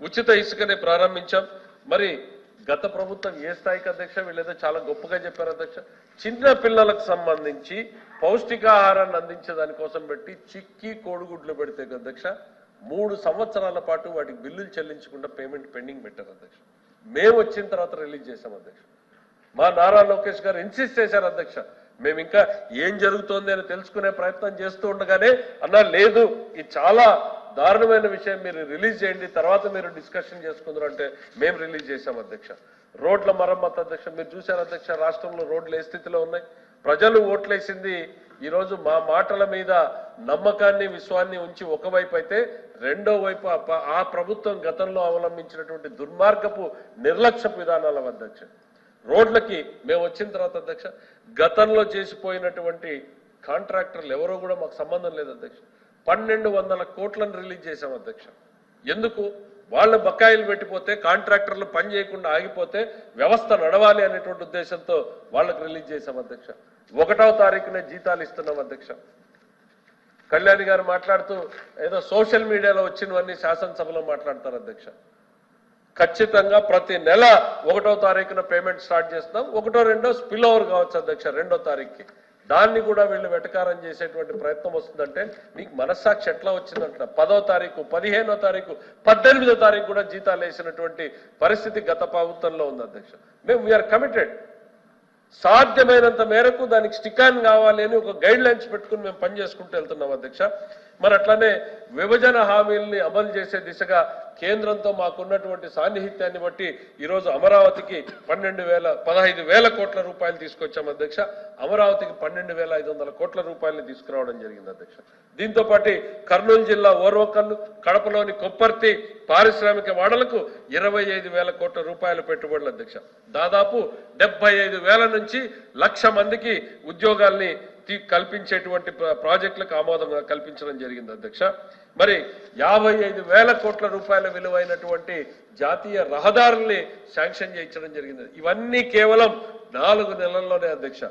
ఉచిత ఇసుకని ప్రారంభించాం. మరి గత ప్రభుత్వం ఏ స్థాయికి అధ్యక్ష, వీళ్ళేదో చాలా గొప్పగా చెప్పారు అధ్యక్ష. చిన్న పిల్లలకు సంబంధించి పౌష్టికాహారాన్ని అందించే దానికోసం పెట్టి చిక్కి కోడిగుడ్లు పెడితే అధ్యక్ష 3 సంవత్సరాల పాటు వాటికి బిల్లులు చెల్లించకుండా పేమెంట్ పెండింగ్ పెట్టారు అధ్యక్ష. మేము వచ్చిన తర్వాత రిలీజ్ చేశాం అధ్యక్ష. మా నారా లోకేష్ గారు ఇన్సిస్ట్ చేశారు అధ్యక్ష. మేము ఇంకా ఏం జరుగుతోంది అని తెలుసుకునే ప్రయత్నం చేస్తూ ఉండగానే అన్నా లేదు, ఇది చాలా దారుణమైన విషయం, మీరు రిలీజ్ చేయండి, తర్వాత మీరు డిస్కషన్ చేసుకుందరు అంటే మేము రిలీజ్ చేశాం అధ్యక్ష. రోడ్ల మరమ్మతు అధ్యక్ష, మీరు చూశారు అధ్యక్ష, రాష్ట్రంలో రోడ్లు ఏ స్థితిలో ఉన్నాయి. ప్రజలు ఓట్లేసింది ఈరోజు మా మాటల మీద నమ్మకాన్ని విశ్వాన్ని ఉంచి ఒకవైపు అయితే, రెండో వైపు ఆ ప్రభుత్వం గతంలో అవలంబించినటువంటి దుర్మార్గపు నిర్లక్ష్యపు విధానాల అధ్యక్ష. రోడ్లకి మేము వచ్చిన తర్వాత అధ్యక్ష గతంలో చేసిపోయినటువంటి కాంట్రాక్టర్లు ఎవరో కూడా మాకు సంబంధం లేదు అధ్యక్ష. 1200 కోట్లను రిలీజ్ చేశాం అధ్యక్ష. ఎందుకు? వాళ్ళ బకాయిలు పెట్టిపోతే, కాంట్రాక్టర్లు పని చేయకుండా ఆగిపోతే వ్యవస్థ నడవాలి అనేటువంటి ఉద్దేశంతో వాళ్ళకి రిలీజ్ చేశాం అధ్యక్ష. 1వ తారీఖునే జీతాలు ఇస్తున్నాం అధ్యక్ష. కళ్యాణి గారు మాట్లాడుతూ ఏదో సోషల్ మీడియాలో వచ్చినవన్నీ శాసనసభలో మాట్లాడతారు అధ్యక్ష. ఖచ్చితంగా ప్రతి నెల 1వ తారీఖున పేమెంట్ స్టార్ట్ చేస్తున్నాం. 1, 2 స్పిల్ ఓవర్ కావచ్చు అధ్యక్ష 2వ తారీఖుకి. దాన్ని కూడా వీళ్ళు వెటకారం చేసేటువంటి ప్రయత్నం వస్తుందంటే మీకు మనస్సాక్షి ఎట్లా వచ్చిందంట. 10వ తారీఖు, 15వ తారీఖు, 18వ తారీఖు కూడా జీతాలు వేసినటువంటి పరిస్థితి గత ప్రభుత్వంలో ఉంది అధ్యక్ష. మేము వీఆర్ కమిటెడ్, సాధ్యమైనంత మేరకు దానికి స్టిక్ ఆన్ కావాలి అని ఒక గైడ్ లైన్స్ పెట్టుకుని మేము పనిచేసుకుంటూ వెళ్తున్నాం అధ్యక్ష. మరి అట్లానే విభజన హామీల్ని అమలు చేసే దిశగా కేంద్రంతో మాకున్నటువంటి సాన్నిహిత్యాన్ని బట్టి ఈరోజు అమరావతికి 15,000 కోట్ల రూపాయలు తీసుకొచ్చాం అధ్యక్ష. అమరావతికి 12,500 కోట్ల రూపాయలని తీసుకురావడం జరిగింది అధ్యక్ష. దీంతో పాటు కర్నూలు జిల్లా ఓర్వకల్లు, కడపలోని కొప్పర్తి పారిశ్రామిక వాడలకు 25,000 కోట్ల రూపాయల పెట్టుబడులు అధ్యక్ష. దాదాపు 75,000 నుంచి 1,00,000 మందికి ఉద్యోగాల్ని కల్పించేటువంటి ప్రాజెక్టులకు ఆమోదం కల్పించడం జరిగింది అధ్యక్ష. మరి 55,000 కోట్ల రూపాయల విలువైనటువంటి జాతీయ రహదారుల్ని శాంక్షన్ చేయించడం జరిగింది. ఇవన్నీ కేవలం 4 నెలల్లోనే అధ్యక్ష.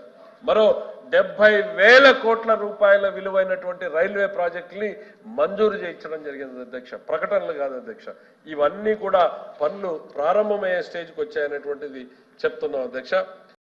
మరో 70,000 కోట్ల రూపాయల విలువైనటువంటి రైల్వే ప్రాజెక్టుని మంజూరు చేయించడం జరిగింది అధ్యక్ష. ప్రకటనలు కాదు అధ్యక్ష. ఇవన్నీ కూడా పనులు ప్రారంభమయ్యే స్టేజ్కి వచ్చాయనేటువంటిది చెప్తున్నాం అధ్యక్ష.